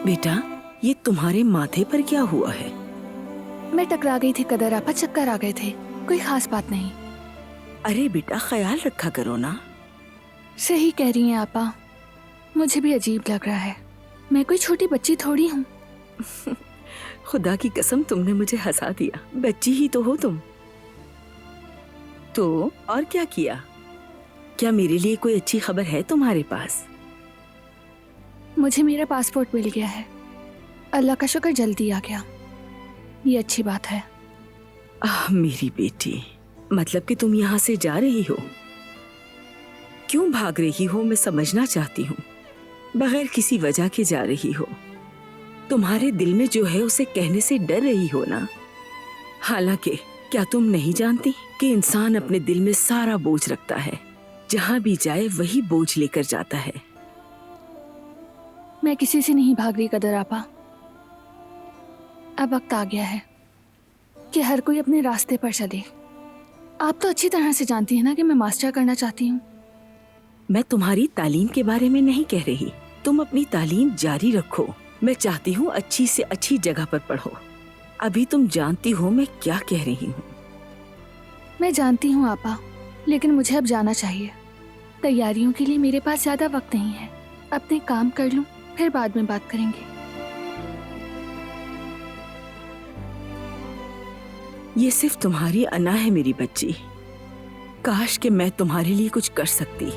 बेटा, ये तुम्हारे माथे पर क्या हुआ है? मैं टकरा गई थी कदर आपा, चक्कर आ गए थे, कोई खास बात नहीं। अरे बेटा, ख्याल रखा करो ना। सही कह रही हैं आपा, मुझे भी अजीब लग रहा है। मैं कोई छोटी बच्ची थोड़ी हूँ। खुदा की कसम, तुमने मुझे हंसा दिया। बच्ची ही तो हो तुम। तो और क्या किया? क्या मेरे लिए कोई अच्छी खबर है तुम्हारे पास? मुझे मेरा पासपोर्ट मिल गया है, अल्लाह का शुक्र, जल्दी आ गया, ये अच्छी बात है। मेरी बेटी, मतलब कि तुम यहाँ से जा रही हो? क्यों भाग रही हो, मैं समझना चाहती हूँ। बगैर किसी वजह के जा रही हो। तुम्हारे दिल में जो है उसे कहने से डर रही हो ना। हालांकि क्या तुम नहीं जानती कि इंसान अपने दिल में सारा बोझ रखता है, जहाँ भी जाए वही बोझ लेकर जाता है। मैं किसी से नहीं भाग रही कदर आपा। अब वक्त आ गया है कि हर कोई अपने रास्ते पर चले। आप तो अच्छी तरह से जानती हैं ना कि मैं मास्टर करना चाहती हूँ। मैं तुम्हारी तालीम के बारे में नहीं कह रही। तुम अपनी तालीम जारी रखो। मैं चाहती हूँ अच्छी से अच्छी जगह पर पढ़ो। अभी तुम जानती हो मैं क्या कह रही हूँ। मैं जानती हूँ आपा, लेकिन मुझे अब जाना चाहिए। तैयारियों के लिए मेरे पास ज्यादा वक्त नहीं है। अपने काम कर लूँ, फिर बाद में बात करेंगे। ये सिर्फ तुम्हारी अना है मेरी बच्ची। काश कि मैं तुम्हारे लिए कुछ कर सकती।